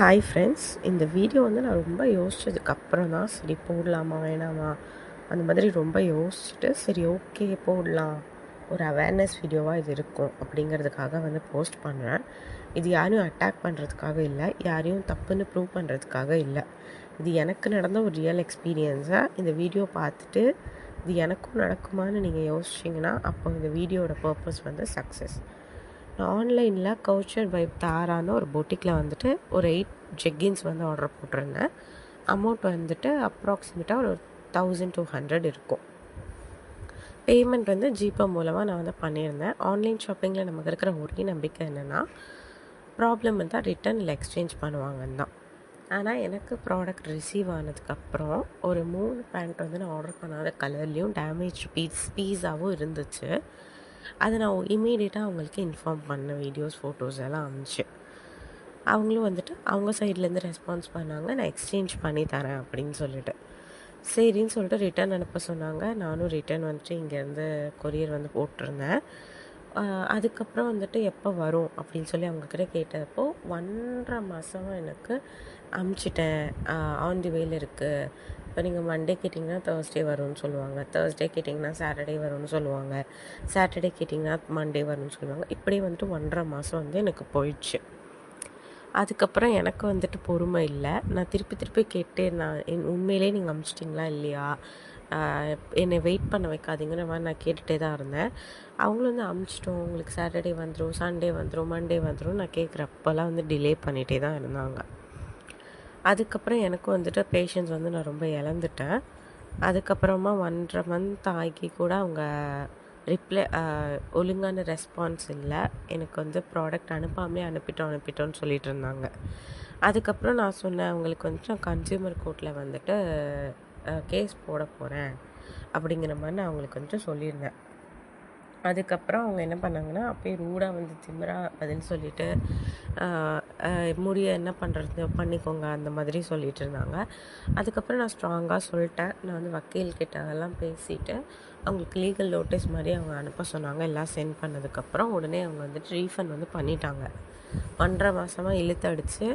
Hi friends, இந்த video வந்து நான் ரொம்ப யோசிச்சதுக்கப்புறம் தான் சரி போடலாமா வேணாமா அந்த மாதிரி ரொம்ப யோசிச்சுட்டு சரி ஓகே போடலாம், ஒரு அவேர்னஸ் வீடியோவாக இது இருக்கும் அப்படிங்கிறதுக்காக வந்து போஸ்ட் பண்ணுறேன். இது யாரையும் அட்டாக் பண்ணுறதுக்காக இல்லை, யாரையும் தப்புன்னு ப்ரூவ் பண்ணுறதுக்காக இல்லை. இது எனக்கு நடந்த ஒரு ரியல் எக்ஸ்பீரியன்ஸை இந்த வீடியோ பார்த்துட்டு இது எனக்கும் நடக்குமான்னு நீங்கள் யோசிச்சிங்கன்னா அப்போ இந்த வீடியோட பர்பஸ் வந்து சக்ஸஸ். நான் ஆன்லைனில் கவுச்சர் பை தாரான்னு ஒரு பொட்டிக்கில் வந்துட்டு ஒரு 8 ஜெக்கின்ஸ் வந்து ஆர்டர் போட்டிருந்தேன். அமௌண்ட் வந்துட்டு அப்ராக்சிமேட்டாக ஒரு 1200 இருக்கும். பேமெண்ட் வந்து ஜிபே மூலமாக நான் வந்து பண்ணியிருந்தேன். ஆன்லைன் ஷாப்பிங்கில் நமக்கு இருக்கிற ஒரே நம்பிக்கை என்னென்னா ப்ராப்ளம் வந்தால் ரிட்டன் இல்லை எக்ஸ்சேஞ்ச் பண்ணுவாங்கன்னு தான். ஆனால் எனக்கு ப்ராடக்ட் ரிசீவ் ஆனதுக்கப்புறம் ஒரு 3 பேண்ட் வந்து நான் ஆர்டர் பண்ணாத கலர்லேயும் டேமேஜ் பீஸாகவும் இருந்துச்சு. அதை நான் இமீடியட்டாக அவங்களுக்கு இன்ஃபார்ம் பண்ண வீடியோஸ் ஃபோட்டோஸ் எல்லாம் அனுப்பிச்சு அவங்களும் வந்துட்டு அவங்க சைட்லேருந்து ரெஸ்பான்ஸ் பண்ணாங்க, நான் எக்ஸ்சேஞ்ச் பண்ணி தரேன் அப்படின்னு சொல்லிட்டு. சரின்னு சொல்லிட்டு ரிட்டன் அனுப்ப சொன்னாங்க. நானும் ரிட்டன் வந்துட்டு இங்கேருந்து கொரியர் வந்து போட்டிருந்தேன். அதுக்கப்புறம் வந்துட்டு எப்போ வரும் அப்படின்னு சொல்லி அவங்கக்கிட்ட கேட்டப்போ 1.5 மாதமாக எனக்கு அமுச்சிட்டேன், ஆன் தி வேல இருக்குது. இப்போ நீங்கள் மண்டே கேட்டிங்கன்னா தேர்ஸ்டே வரும்னு சொல்லுவாங்க, தேர்ஸ்டே கேட்டிங்கன்னா சாட்டர்டே வரும்னு சொல்லுவாங்க, சாட்டர்டே கேட்டிங்கன்னா மண்டே வரும்னு சொல்லுவாங்க. இப்படியே வந்துட்டு 1.5 மாதம் வந்து எனக்கு போயிடுச்சு. அதுக்கப்புறம் எனக்கு வந்துட்டு பொறுமை இல்லை. நான் திருப்பி கேட்டு உண்மையிலே நீங்கள் அமுச்சிட்டிங்களா இல்லையா, என்னை வெயிட் பண்ண வைக்காதீங்கிற மாதிரி நான் கேட்டுகிட்டே தான் இருந்தேன். அவங்களும் வந்து அமுச்சிட்டோம், உங்களுக்கு சாட்டர்டே வந்துடும், சண்டே வந்துடும், மண்டே வந்துடும் நான் கேட்குறப்பெல்லாம் வந்து டிலே பண்ணிகிட்டே தான் இருந்தாங்க. அதுக்கப்புறம் எனக்கும் வந்துட்டு பேஷன்ஸ் வந்து நான் ரொம்ப இழந்துட்டேன். அதுக்கப்புறமா 1.5 மந்த் ஆகி கூட அவங்க ரிப்ளை ஒழுங்கான ரெஸ்பான்ஸ் இல்லை. எனக்கு வந்து ப்ராடக்ட் அனுப்பிட்டோன்னு சொல்லிட்டு இருந்தாங்க. அதுக்கப்புறம் நான் சொன்னேன் அவங்களுக்கு வந்துட்டு நான் கன்சியூமர் கோர்ட்டில் வந்துட்டு கேஸ் போட போகிறேன் அப்படிங்கிற மாதிரி நான் அவங்களுக்கு வந்துட்டு சொல்லியிருந்தேன். அதுக்கப்புறம் அவங்க என்ன பண்ணாங்கன்னா அப்போயே ரூடாக வந்து திமிராக பதில் சொல்லிவிட்டு முடிய என்ன பண்ணுறது பண்ணிக்கோங்க அந்த மாதிரி சொல்லிகிட்டு இருந்தாங்க. அதுக்கப்புறம் நான் ஸ்ட்ராங்காக சொல்லிட்டேன். நான் வந்து வக்கீல்கிட்ட எல்லாம் பேசிவிட்டு அவங்களுக்கு லீகல் நோட்டீஸ் மாதிரி அவங்க அனுப்ப சொன்னாங்க. எல்லாம் சென்ட் பண்ணதுக்கப்புறம் உடனே அவங்க வந்துட்டு ரீஃபண்ட் வந்து பண்ணிட்டாங்க. 1.5 மாதமாக இழுத்தடிச்சு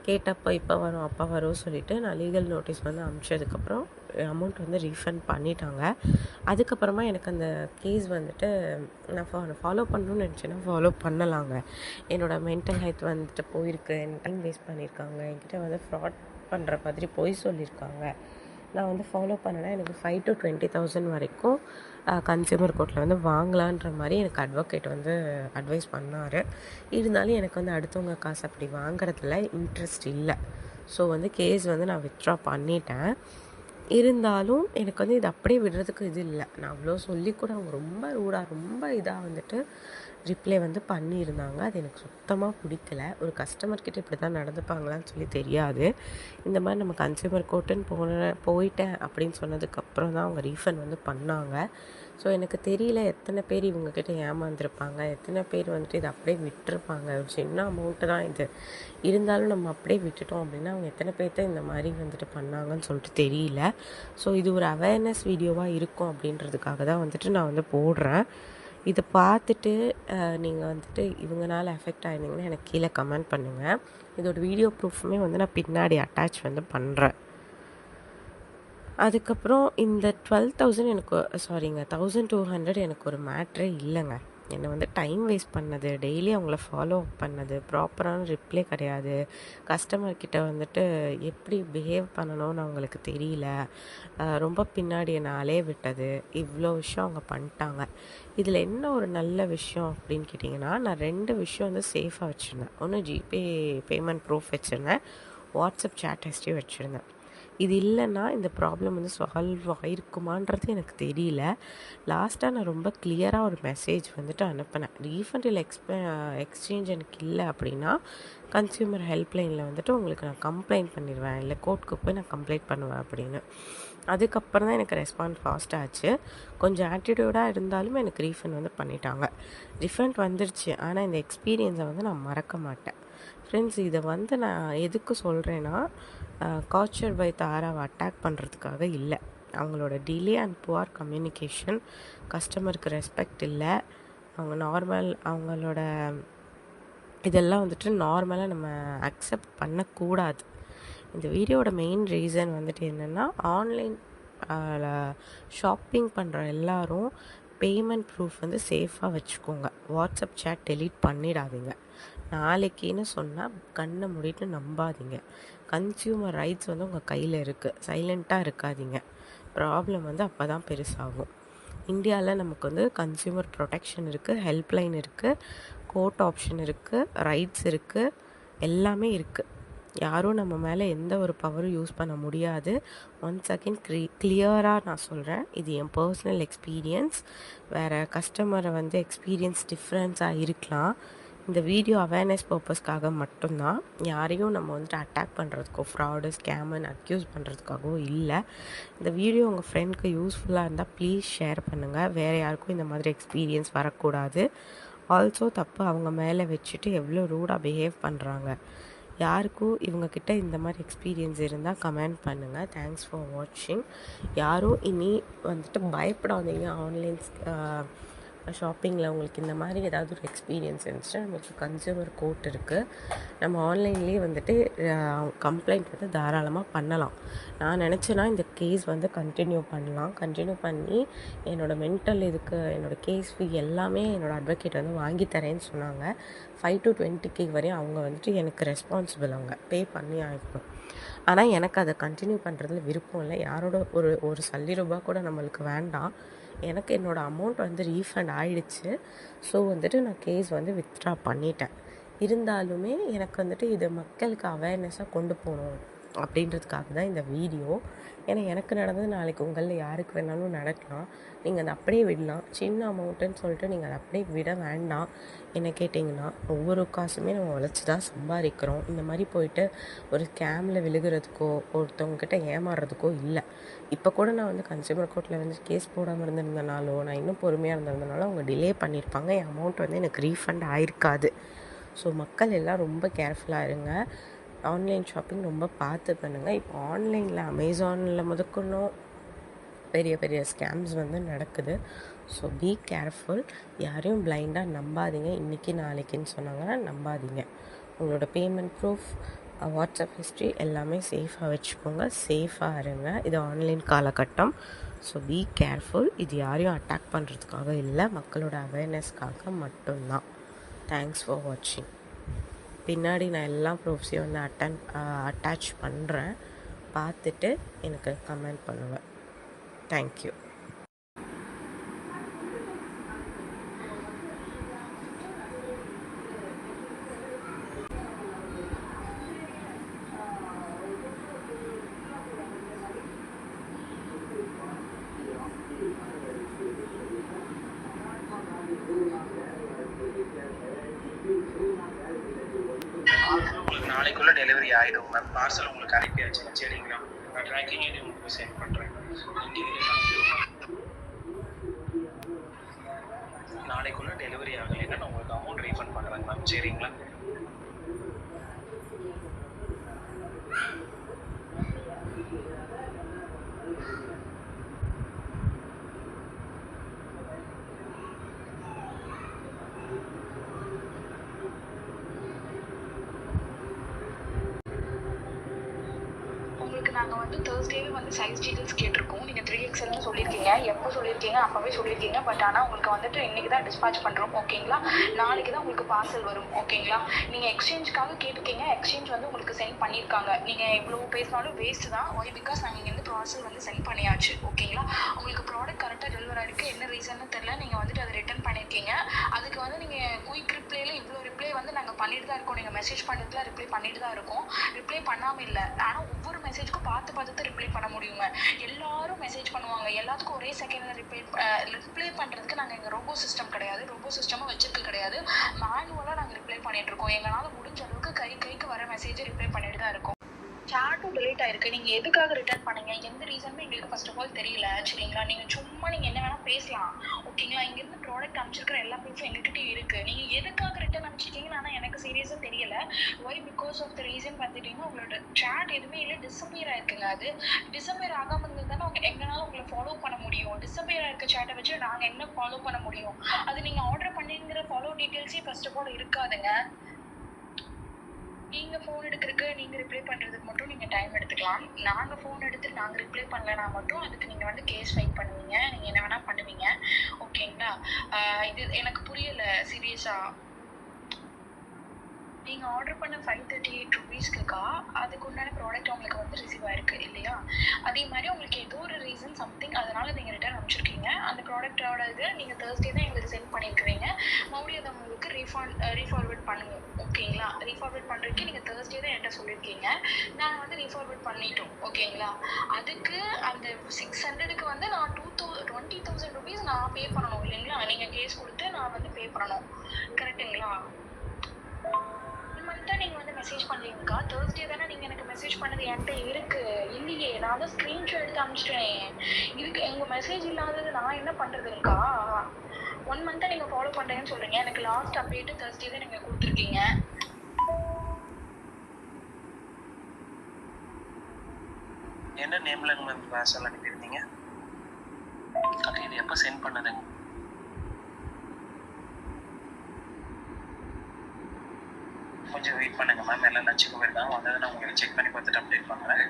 கேட்டப்போ இப்போ வரும் அப்போ வரும் சொல்லிவிட்டு நான் லீகல் நோட்டீஸ் வந்து அனுப்பிச்சதுக்கப்புறம் அமௌண்ட் வந்து ரீஃபண்ட் பண்ணிட்டாங்க. அதுக்கப்புறமா எனக்கு அந்த கேஸ் வந்துட்டு நான் ஃபாலோ பண்ணணும்னு நினச்சேன்னா ஃபாலோ பண்ணலாங்க. என்னோடய மென்டல் ஹெல்த் வந்துட்டு போயிருக்கு, என் டைம் வேஸ்ட் பண்ணியிருக்காங்க, என்கிட்ட வந்து ஃப்ராட் பண்ணுற மாதிரி பொய் சொல்லியிருக்காங்க. நான் வந்து ஃபாலோ பண்ணேன்னா எனக்கு 5,000 to 20,000 வரைக்கும் கன்சியூமர் கோர்ட்டில் வந்து வாங்கலான்ற மாதிரி எனக்கு அட்வொகேட் வந்து அட்வைஸ் பண்ணார். இருந்தாலும் எனக்கு வந்து அடுத்தவங்க காசு அப்படி வாங்குறதுல இன்ட்ரெஸ்ட் இல்லை. ஸோ வந்து கேஸ் வந்து நான் வித்ட்ரா பண்ணிட்டேன். இருந்தாலும் எனக்கு வந்து இது அப்படியே விடுறதுக்கு இது இல்லை. நான் அவ்வளோ சொல்லி கூட அவங்க ரொம்ப ரூடாக ரொம்ப இதாக வந்துட்டு ரிப்ளை வந்து பண்ணியிருந்தாங்க. அது எனக்கு சுத்தமாக பிடிக்கல. ஒரு கஸ்டமர்கிட்ட இப்படி தான் நடந்துப்பாங்களான்னு சொல்லி தெரியாது. இந்த மாதிரி நம்ம கன்சியூமர் கோர்ட்டுன்னு போயிட்டேன் அப்படின்னு சொன்னதுக்கப்புறம் தான் அவங்க ரீஃபண்ட் வந்து பண்ணாங்க. ஸோ எனக்கு தெரியல எத்தனை பேர் இவங்கக்கிட்ட ஏமாந்துருப்பாங்க, எத்தனை பேர் வந்துட்டு இதை அப்படியே விட்டுருப்பாங்க. ஒரு சின்ன அமௌண்ட்டு தான் இது, இருந்தாலும் நம்ம அப்படியே விட்டுட்டோம் அப்படின்னா அவங்க எத்தனை பேர்த்த இந்த மாதிரி வந்துட்டு பண்ணாங்கன்னு சொல்லிட்டு தெரியல. ஸோ இது ஒரு அவேர்னஸ் வீடியோவாக இருக்கும் அப்படின்றதுக்காக தான் வந்துட்டு நான் வந்து போடுறேன். இதை பார்த்துட்டு நீங்கள் வந்துட்டு இவங்களால எஃபெக்ட் ஆகிருந்தீங்கன்னா எனக்கு கீழே கமெண்ட் பண்ணுங்கள். இதோட வீடியோ ப்ரூஃபுமே வந்து நான் பின்னாடி அட்டாச் வந்து பண்ணுறேன். அதுக்கப்புறம் இந்த 12,000 எனக்கு 1,200 எனக்கு ஒரு மேட்ரே இல்லைங்க. என்னை வந்து டைம் வேஸ்ட் பண்ணது, டெய்லி அவங்கள ஃபாலோ அப் பண்ணது, ப்ராப்பரான ரிப்ளை கிடையாது, கஸ்டமர்கிட்ட வந்துட்டு எப்படி பிஹேவ் பண்ணணும்னு அவங்களுக்கு தெரியல, ரொம்ப பின்னாடி என்னை விட்டது, இவ்வளோ விஷயம் அவங்க பண்ணிட்டாங்க. இதில் என்ன ஒரு நல்ல விஷயம் அப்படின்னு கேட்டிங்கன்னா, நான் 2 விஷயம் வந்து சேஃபாக வச்சுருந்தேன். ஒன்று ஜிபே பேமெண்ட் ப்ரூஃப் வச்சுருந்தேன், வாட்ஸ்அப் சேட் ஹிஸ்ட்ரி வச்சுருந்தேன். இது இல்லைன்னா இந்த ப்ராப்ளம் வந்து சால்வ் ஆகிருக்குமான்றது எனக்கு தெரியல. லாஸ்ட்டாக நான் ரொம்ப கிளியராக ஒரு மெசேஜ் வந்துட்டு அனுப்பினேன். ரீஃபண்ட் இல்லை எக்ஸ்சேஞ்ச் எனக்கு இல்லை அப்படின்னா கன்சியூமர் ஹெல்ப்லைனில் வந்துட்டு உங்களுக்கு நான் கம்ப்ளைண்ட் பண்ணிடுவேன், இல்லை கோர்ட்டுக்கு போய் நான் கம்ப்ளைண்ட் பண்ணுவேன் அப்படின்னு. அதுக்கப்புறம் தான் எனக்கு ரெஸ்பான்ஸ் ஃபாஸ்ட்டாச்சு. கொஞ்சம் ஆட்டிடியூடாக இருந்தாலும் எனக்கு ரீஃபண்ட் வந்து பண்ணிட்டாங்க. ரீஃபண்ட் வந்துருச்சு. ஆனால் இந்த எக்ஸ்பீரியன்ஸை வந்து நான் மறக்க மாட்டேன். ஃப்ரெண்ட்ஸ், இதை வந்து நான் எதுக்கு சொல்கிறேன்னா, கவுச்சர் பை தாராவை அட்டாக் பண்ணுறதுக்காக இல்லை. அவங்களோட டிலே அண்ட் புவர் கம்யூனிகேஷன், கஸ்டமருக்கு ரெஸ்பெக்ட் இல்லை, அவங்களோட இதெல்லாம் வந்துட்டு நார்மலாக நம்ம அக்செப்ட் பண்ணக்கூடாது. இந்த வீடியோட மெயின் ரீசன் வந்துட்டு என்னென்னா, ஆன்லைன் ஷாப்பிங் பண்ணுற எல்லாரும் பேமெண்ட் ப்ரூஃப் வந்து சேஃபாக வச்சுக்கோங்க. வாட்ஸ்அப் சேட் டெலீட் பண்ணிடாதீங்க. நாளைக்குன்னு சொன்னால் கண்ணை மூடிட்டு நம்பாதீங்க. கன்சியூமர் ரைட்ஸ் வந்து உங்கள் கையில் இருக்குது. சைலண்ட்டாக இருக்காதீங்க. ப்ராப்ளம் வந்து அப்போ தான் பெருசாகும். இந்தியாவில் நமக்கு வந்து கன்சியூமர் ப்ரொடெக்ஷன் இருக்குது, ஹெல்ப்லைன் இருக்குது, கோர்ட் ஆப்ஷன் இருக்குது, ரைட்ஸ் இருக்குது, எல்லாமே இருக்குது. யாரும் நம்ம மேலே எந்த ஒரு பவரும் யூஸ் பண்ண முடியாது. ஒன்ஸ் அகெயின் கிளியராக நான் சொல்கிறேன், இது என் பர்சனல் எக்ஸ்பீரியன்ஸ். வேறு கஸ்டமரை வந்து எக்ஸ்பீரியன்ஸ் டிஃப்ரென்ஸாக இருக்கலாம். இந்த வீடியோ அவேர்னஸ் பர்பஸ்க்காக மட்டும்தான். யாரையும் நம்ம வந்துட்டு அட்டாக் பண்ணுறதுக்கோ, ஃப்ராடு, ஸ்கேமன் அக்யூஸ் பண்ணுறதுக்காகவோ இல்லை. இந்த வீடியோ உங்கள் ஃப்ரெண்ட்க்கு யூஸ்ஃபுல்லாக இருந்தால் ப்ளீஸ் ஷேர் பண்ணுங்கள். வேறு யாருக்கும் இந்த மாதிரி எக்ஸ்பீரியன்ஸ் வரக்கூடாது. ஆல்சோ தப்பு அவங்க மேலே வச்சுட்டு எவ்வளோ ரூடாக பிஹேவ் பண்ணுறாங்க. யாருக்கும் இவங்கக்கிட்ட இந்த மாதிரி எக்ஸ்பீரியன்ஸ் இருந்தால் கமெண்ட் பண்ணுங்கள். தேங்க்ஸ் ஃபார் வாட்சிங். யாரும் இனி வந்துட்டு பயப்படாதீங்க. ஆன்லைன் ஷாப்பிங்கில் உங்களுக்கு இந்த மாதிரி ஏதாவது ஒரு எக்ஸ்பீரியன்ஸ் இருந்துச்சுன்னா நமக்கு கன்சியூமர் கோர்ட் இருக்குது. நம்ம ஆன்லைன்லேயே வந்துட்டு கம்ப்ளைண்ட் வந்து தாராளமாக பண்ணலாம். நான் நினச்சேன்னா இந்த கேஸ் வந்து கண்டினியூ பண்ணி என்னோடய மென்டல் இதுக்கு என்னோடய கேஸ் ஃபீ எல்லாமே என்னோடய அட்வொகேட் வந்து வாங்கி தரேன்னு சொன்னாங்க. 5 to 20K வரையும் அவங்க வந்துட்டு எனக்கு ரெஸ்பான்சிபிள், அவங்க பே பண்ணி ஆகிடும். ஆனால் எனக்கு அதை கண்டினியூ பண்ணுறதுல விருப்பம் இல்லை. யாரோட ஒரு சல்லி ரூபா கூட நம்மளுக்கு வேண்டாம். எனக்கு என்னோடய அமௌண்ட் வந்து ரீஃபண்ட் ஆகிடுச்சு. ஸோ வந்துட்டு நான் கேஸ் வந்து வித்ட்ரா பண்ணிட்டேன். இருந்தாலுமே எனக்கு வந்துட்டு இது மக்களுக்கு அவேர்னஸாக கொண்டு போகணும் அப்படின்றதுக்காக தான் இந்த வீடியோ. ஏன்னா எனக்கு நடந்தது நாளைக்கு உங்களில் யாருக்கு வேணாலும் நடக்கலாம். நீங்கள் அதை அப்படியே விடலாம். சின்ன அமௌண்ட்டுன்னு சொல்லிட்டு நீங்கள் அதை அப்படியே விட வேண்டாம். என்ன கேட்டிங்கன்னா, ஒவ்வொரு காசுமே நம்ம உழைச்சி தான் சம்பாதிக்கிறோம். இந்த மாதிரி போயிட்டு ஒரு ஸ்கேமில் விழுகிறதுக்கோ ஒருத்தவங்கக்கிட்ட ஏமாறுறதுக்கோ இல்லை. இப்போ கூட நான் வந்து கன்சியூமர் கோர்ட்டில் வந்து கேஸ் போடாமல் இருந்திருந்தனாலோ, நான் இன்னும் பொறுமையாக இருந்திருந்தனால அவங்க டிலே பண்ணியிருப்பாங்க. என் அமௌண்ட் வந்து எனக்கு ரீஃபண்ட் ஆகிருக்காது. ஸோ மக்கள் எல்லாம் ரொம்ப கேர்ஃபுல்லாக இருங்க. ஆன்லைன் ஷாப்பிங் ரொம்ப பார்த்து பண்ணுங்கள். இப்போ ஆன்லைனில் அமேசானில் முதற்கொண்டும் பெரிய பெரிய ஸ்கேம்ஸ் வந்து நடக்குது. So be careful. யாரையும் பிளைண்டாக நம்பாதீங்க. இன்றைக்கி நாளைக்குன்னு சொன்னாங்கன்னா நம்பாதீங்க. உங்களோட பேமெண்ட் ப்ரூஃப், வாட்ஸ்அப் ஹிஸ்ட்ரி எல்லாமே சேஃபாக வச்சுக்கோங்க. சேஃபாக இருங்க. இது ஆன்லைன் காலகட்டம். So be careful. இது யாரையும் அட்டாக் பண்ணுறதுக்காக இல்லை, மக்களோட அவேர்னஸ்க்காக மட்டும்தான். தேங்க்ஸ் ஃபார் வாட்சிங். பின்னாடி நான் எல்லா ப்ரூஃப்ஸையும் வந்து அட்டாச் பண்ணுறேன். பார்த்துட்டு எனக்கு கமெண்ட் பண்ணுவேன். தேங்க்யூ. உங்களுக்கு நாளைக்குள்ள டெலிவரி ஆகிடும் மேம். பார்சல் உங்களுக்கு அனுப்பியாச்சு. சரிங்களா? நான் ட்ராக்கிங் ஐடி உங்களுக்கு சென்ட் பண்ணுறேன். நாளைக்குள்ள டெலிவரி ஆகலைன்னா நான் உங்களுக்கு அமௌண்ட் ரீஃபண்ட் பண்ணுறேங்க மேம். சரிங்களா? நாங்கள் வந்து தேர்ஸ்டேவே வந்து சைஸ் டீட்டெயில்ஸ் கேட்டிருக்கோம். நீங்கள் 3XLன்னு சொல்லியிருக்கீங்க. எப்போ சொல்லியிருக்கீங்க? அப்போவே சொல்லியிருக்கீங்க. பட் ஆனால் உங்களுக்கு வந்துட்டு இன்றைக்கி தான் டிஸ்பாச் பண்ணுறோம். ஓகேங்களா? நாளைக்கு தான் உங்களுக்கு பார்சல் வரும். ஓகேங்களா? நீங்கள் எக்ஸ்சேஞ்சுக்காக கேட்டிருக்கீங்க. எக்ஸ்சேஞ்ச் வந்து உங்களுக்கு சென்ட் பண்ணியிருக்காங்க. நீங்கள் எவ்வளோ பேசினாலும் வேஸ்ட்டு தான். ஒய் பிகாஸ் நாங்கள் இங்கேருந்து பார்சல் வந்து சென்ட் பண்ணியாச்சு. ஓகேங்களா? உங்களுக்கு ப்ராடக்ட் கரெக்டாக டெலிவர் ஆகிருக்கு. என்ன ரீசன்னு தெரில. நீங்கள் வந்துட்டு அதை ரிட்டர்ன் பண்ணியிருக்கீங்க. அதுக்கு வந்து நீங்கள் குயிக் ரிப்ளைல இவ்வளோ ரிப்ளை வந்து நாங்கள் பண்ணிட்டு தான் இருக்கோம். நீங்கள் மெசேஜ் பண்ணுறதுல ரிப்ளை பண்ணிட்டு தான் இருக்கோம். ரிப்ளை பண்ணாமல் இல்லை. ஆனால் ஒவ்வொரு மெசேஜுக்கும் பார்த்து தான் ரிப்ளை பண்ண முடியுங்க. எல்லாரும் மெசேஜ் பண்ணுவாங்க. எல்லாத்துக்கும் ஒரே செகண்ட்ல ரிப்ளை பண்றதுக்கு நாங்கள் எங்கள் ரோபோ சிஸ்டம் கிடையாது. ரோபோ சிஸ்டமும் வச்சிருக்க கிடையாது. மேனுவலாக நாங்கள் ரிப்ளை பண்ணிட்டு இருக்கோம். எங்களால் முடிஞ்ச அளவுக்கு கைக்கு வர மெசேஜை ரிப்ளை பண்ணிட்டு தான் இருக்கோம். சாட்டும் டிலீட் ஆயிருக்கு. நீங்கள் எதுக்காக ரிட்டர்ன் பண்ணீங்க? எந்த ரீசனுமே எங்களுக்கு ஃபர்ஸ்ட் ஆஃப் ஆல் தெரியல. சரிங்களா? நீங்கள் சும்மா நீங்கள் என்ன வேணால் பேசலாம். ஓகேங்களா? இங்கேருந்து ப்ராடக்ட் அனுப்பிச்சிருக்கிற எல்லா ப்ரூஃபும் எங்ககிட்ட இருக்குது. நீங்கள் எதுக்காக ரிட்டர்ன் அனுப்பிச்சிருக்கீங்கன்னு ஆனால் எனக்கு சீரியஸாக தெரியல. Why because of the reason பார்த்துட்டிங்கன்னா உங்களோட சாட் எதுவுமே இல்லை, டிஸப்பியர் ஆயிருக்குங்க. அது டிஸப்பியர் ஆகாமல் இருந்தது தானே எங்களால் உங்களை ஃபாலோ பண்ண முடியும். டிஸப்பியர் ஆயிருக்க சாட்டை வச்சு நாங்கள் என்ன ஃபாலோ பண்ண முடியும்? அது நீங்கள் ஆர்டர் பண்ணிங்கிற ஃபாலோ டீட்டெயில்ஸே ஃபர்ஸ்ட் ஆஃப் ஆல் இருக்காதுங்க. நீங்க ஃபோன் எடுக்கிறதுக்கு நீங்க ரிப்ளை பண்றதுக்கு மட்டும் நீங்க டைம் எடுத்துக்கலாம். நாங்க ஃபோன் எடுத்து நாங்க ரிப்ளை பண்ணலனா மட்டும் அதுக்கு நீங்க வந்து கேஸ் ஃபைல் பண்ணுவீங்க. நீங்க என்ன வேணா பண்ணுவீங்க. ஓகேங்களா? இது எனக்கு புரியல சீரியஸா. நீங்க ஆர்டர் பண்ண ₹538க்குக்கா அதுக்கு உண்டான ப்ராடக்ட் உங்களுக்கு வந்து ரிசீவ் ஆயிருக்கு இல்லையா? அதே மாதிரி உங்களுக்கு ஏதோ ஒரு ரீசன் சம்திங் அதனால நீங்க ரிட்டர்ன் அனுப்பிச்சிருக்கீங்க. அந்த ப்ராடக்ட்டோட இது நீங்க Thursday தான் எங்களுக்கு சென்ட் பண்ணியிருக்கிறீங்க. மறுபடியும் அதை உங்களுக்கு ரீஃபார்வர்ட் பண்ணுங்க. ஓகேங்களா? ரீஃபார்வர்ட் பண்றதுக்கு நீங்க Thursday தான் என்கிட்ட சொல்லியிருக்கீங்க. நாங்க வந்து ரீஃபார்வர்ட் பண்ணிட்டோம். ஓகேங்களா? அதுக்கு அந்த 600க்கு வந்து நான் ₹20,000 நான் பே பண்ணணும் இல்லைங்களா? நீங்க கேஸ் கொடுத்து நான் வந்து பே பண்ணணும். கரெக்ட்டுங்களா? தான் நீங்க வந்து மெசேஜ் பண்ணீங்கக்கா. Thursday தானே நீங்க எனக்கு மெசேஜ் பண்ணது என்கிட்ட இருக்கு. இல்லையே, நான் தான் ஸ்கிரீன்ஷாட் எடுத்து அனுப்பிச்சிட்டேன். இதுக்கு உங்க மெசேஜ் இல்லாதது நான் என்ன பண்றதுக்கா? 1 மந்த்தா நீங்க ஃபாலோ பண்றீங்கன்னு சொல்றீங்க. எனக்கு லாஸ்ட் அப்டேட் Thursday தான் நீங்க கொடுத்துருக்கீங்க. என்ன நேம்ல மேம் பார்சல் அனுப்பியிருந்தீங்க? இது எப்போ சென்ட் பண்ணதுங்க? கொஞ்சம் வெயிட் பண்ணுங்க மேம். எல்லாம் லஞ்சுக்கு போயிருக்காங்க. வந்ததை நான் உங்களுக்கு செக் பண்ணி பார்த்துட்டு அப்டேட் பண்ணுறேன்.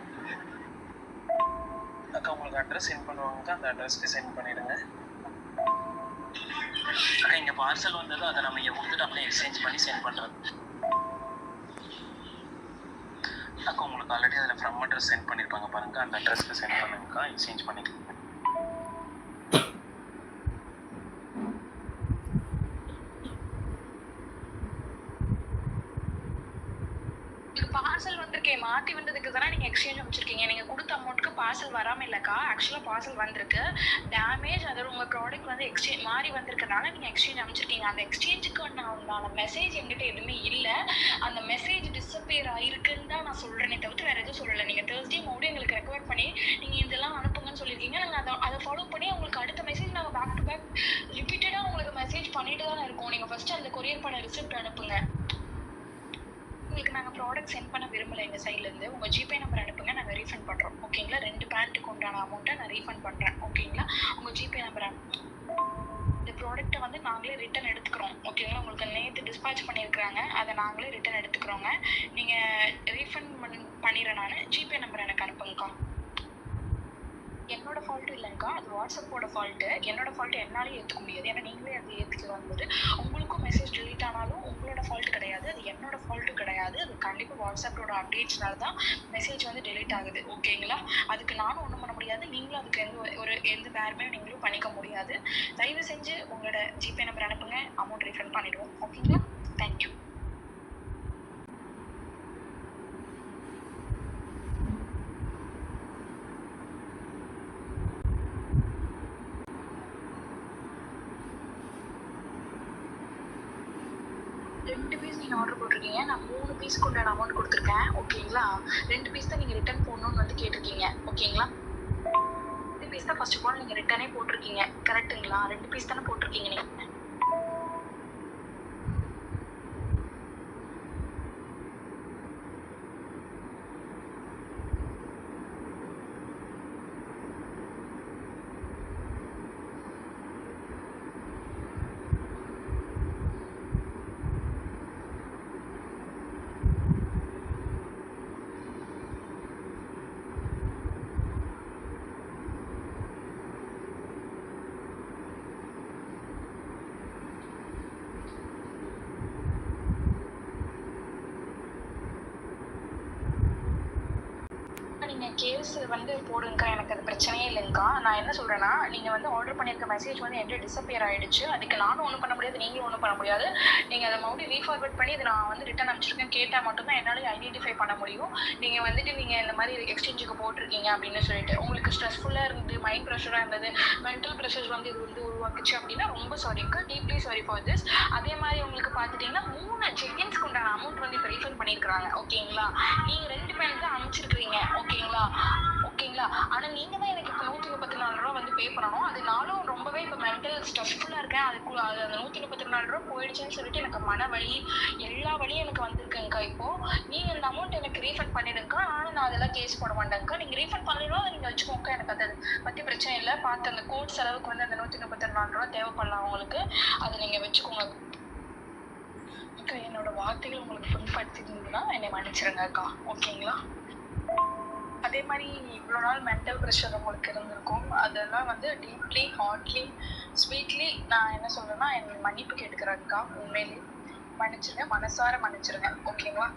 அக்கா உங்களுக்கு அட்ரஸ் சென்ட் பண்ணுவாங்க. அந்த அட்ரஸ்க்கு சென்ட் பண்ணிடுங்க. அக்கா இங்கே பார்சல் வந்தது அதை நம்ம இங்கே கொடுத்துட்டு அப்படியே எக்ஸ்சேஞ்ச் பண்ணி சென்ட் பண்ணுறது. அக்கா உங்களுக்கு ஆல்ரெடி அதில் ஃப்ரம் அட்ரஸ் சென்ட் பண்ணியிருப்பாங்க பாருங்க. அந்த அட்ரஸ்க்கு சென்ட் பண்ணுங்கக்கா, எக்ஸ்சேஞ்ச் பண்ணிக்கலாம். பார்சல் வந்திருக்கே மாற்றி வந்ததுக்கு தானே நீங்கள் எக்ஸ்சேஞ்ச் அமைச்சிருக்கீங்க. நீங்கள் கொடுத்த அமௌண்ட்டுக்கு பார்சல் வராமல் இல்லைக்கா. ஆக்சுவலாக பார்சல் வந்திருக்கு டேமேஜ். அதில் உங்கள் ப்ராடக்ட் வந்து எக்ஸ்சேஞ்ச் மாறி வந்திருக்கனால நீங்கள் எக்ஸ்சேஞ்ச் அமைச்சிருக்கீங்க. அந்த எக்ஸ்சேஞ்சுக்கு உண்டான மெசேஜ் எங்கிட்ட எதுவுமே இல்லை. அந்த மெசேஜ் டிஸப்பியர் ஆயிருக்குன்னு தான் நான் சொல்கிறேனே தவிர்த்து வேறு எதுவும் சொல்லலை. நீங்கள் Thursday மறுபடியும் எங்களுக்கு ரெக்கமெண்ட் பண்ணி நீங்கள் இதெல்லாம் அனுப்புங்கன்னு சொல்லியிருக்கீங்க. நாங்கள் அதை ஃபாலோ பண்ணி உங்களுக்கு அடுத்த மெசேஜ் நாங்கள் பேக் டு பேக் ரிப்பீட்டடாக உங்களுக்கு மெசேஜ் பண்ணிட்டு தானே இருக்கோம். நீங்கள் ஃபஸ்ட்டு அந்த கொரியர் பண்ண ரிசிப்ட் அனுப்புங்க. உங்களுக்கு நாங்கள் ப்ராடக்ட் சென்ட் பண்ண விரும்பலை எங்கள் சைட்லேருந்து. உங்கள் ஜிபே நம்பர் அனுப்புங்க, நாங்கள் ரீஃபண்ட் பண்ணுறோம். ஓகேங்களா? 2 பேண்ட்டுக்கு உண்டான அமௌண்ட்டை நான் ரீஃபண்ட் பண்ணுறேன். ஓகேங்களா? உங்கள் ஜிபே நம்பர் இந்த ப்ராடக்ட்டை வந்து நாங்களே ரிட்டன் எடுத்துக்கிறோம். ஓகேங்களா? உங்களுக்கு நேற்று டிஸ்பேச் பண்ணியிருக்கிறாங்க. அதை நாங்களே ரிட்டன் எடுத்துக்கிறோங்க. நீங்கள் ரீஃபண்ட் பண்ணிடுறேன். நான் ஜிபே நம்பர் எனக்கு அனுப்புங்கக்கா. என்னோட ஃபால்ட்டு இல்லைங்கக்கா, அது வாட்ஸ்அப்போட ஃபால்ட்டு. என்னோட ஃபால்ட்டு என்னாலே ஏற்றுக்க முடியாது. ஏன்னா நீங்களே அது ஏற்றுக்க வரும்போது உங்களுக்கும் மெசேஜ் டிலீட் ஆனாலும் உங்களோட ஃபால்ட் கிடையாது, அது என்னோட ஃபால்ட்டும் கிடையாது. அது கண்டிப்பாக வாட்ஸ்அப்போட அப்டேட்ஸ்னால தான் மெசேஜ் வந்து டிலீட் ஆகுது. ஓகேங்களா? அதுக்கு நானும் ஒன்றும் பண்ண முடியாது, நீங்களும் அதுக்கு எந்த வேறுமே நீங்களும் பண்ணிக்க முடியாது. தயவு செஞ்சு உங்களோட ஜிபே நம்பர் அனுப்புங்க, அமௌண்ட் ரீஃபண்ட் பண்ணிவிடுவோம். ஓகேங்களா? தேங்க்யூ. நீங்கள் ஆர்டர் போட்டிருக்கீங்க. நான் 3 பீஸ்க்கு உண்டான அமௌண்ட் கொடுத்துருக்கேன். ஓகேங்களா? 2 பீஸ் தான் நீங்கள் ரிட்டர்ன் போடணும்னு வந்து கேட்டிருக்கீங்க. ஓகேங்களா? 2 பீஸ் தான் ஃபர்ஸ்ட் ஆஃப் ஆல் நீங்கள் ரிட்டர்னே போட்டிருக்கீங்க. கரெக்டுங்களா? 2 பீஸ் தானே போட்டிருக்கீங்க நீங்கள். நீங்கள் கேஸ் வந்து போடுங்கக்கா, எனக்கு அது பிரச்சனையே இல்லைங்கக்கா. நான் என்ன சொல்கிறேன்னா, நீங்கள் வந்து ஆர்டர் பண்ணியிருக்க மெசேஜ் வந்து என்கிட்ட டிஸப்பியர் ஆகிடுச்சு. அதுக்கு நானும் ஒன்றும் பண்ண முடியாது, நீங்களும் ஒன்றும் பண்ண முடியாது. நீங்கள் அதை மறுபடியும் ரீஃபார்வர்ட் பண்ணி இது நான் வந்து ரிட்டர்ன் அனுப்பிச்சிருக்கேன் கேட்டால் மட்டும்தான் என்னால் ஐடென்டிஃபை பண்ண முடியும். நீங்கள் வந்துட்டு நீங்கள் இந்த மாதிரி எக்ஸ்சேஞ்சுக்கு போட்டிருக்கீங்க அப்படின்னு சொல்லிட்டு உங்களுக்கு ஸ்ட்ரெஸ்ஃபுல்லாக இருந்தது, மைண்ட் ப்ரெஷராக இருந்தது, மென்டல் ப்ரெஷர்ஸ் வந்து இது வந்து உருவாக்குச்சு அப்படின்னா ரொம்ப சாரிக்கா, டீப்லி சாரி ஃபார் திஸ். அதே மாதிரி உங்களுக்கு பார்த்துட்டிங்கன்னா 3 செகண்ட்ஸ்க்கு உண்டான அமௌண்ட் வந்து இப்போ ரீஃபண்ட் பண்ணியிருக்கிறாங்க. ஓகேங்களா? நீங்கள் 2 பேண்ட் தான் அனுப்பிச்சிருக்கிறீங்க. ஓகேங்களா? ஆனால் நீங்கள் தான் எனக்கு இப்போ ₹134 வந்து பே பண்ணணும். அது நானும் ரொம்பவே இப்போ மென்டல் ஸ்ட்ரெஸ்ஃபுல்லாக இருக்கேன். அது அந்த ₹134 போயிடுச்சுன்னு சொல்லிட்டு எனக்கு மன வலி எல்லா வழியும் எனக்கு வந்திருக்குங்கக்கா. இப்போது நீங்கள் இந்த அமௌண்ட் எனக்கு ரீஃபண்ட் பண்ணிடுங்கக்கா. ஆனால் நான் அதெல்லாம் கேஸ் போட மாட்டேங்க்கா. நீங்கள் ரீஃபண்ட் பண்ணிடும், அதை நீங்கள் வச்சுக்கோங்க. எனக்கு அதை பற்றி பிரச்சனை இல்லை. பார்த்து அந்த கோட் செலவுக்கு வந்து அந்த ₹134 தேவைப்படலாம் உங்களுக்கு, அதை நீங்கள் வச்சுக்கோங்க. அக்கா என்னோட வார்த்தைகள் உங்களுக்கு புண்படுத்திருந்ததுன்னா என்னை மன்னிச்சிருங்க அக்கா, ஓகேங்களா? அதே மாதிரி இவ்வளோ நாள் மென்டல் ப்ரெஷர் உங்களுக்கு இருந்திருக்கும், அதெல்லாம் வந்து டீப்லி ஹார்ட்லி ஸ்வீட்லி நான் என்ன சொல்றேன்னா என்னை மன்னிப்பு கேட்டுக்கிறேன் அக்கா. உண்மையிலே மன்னிச்சிருங்க, மனசார மன்னிச்சிருங்க, ஓகேங்களா?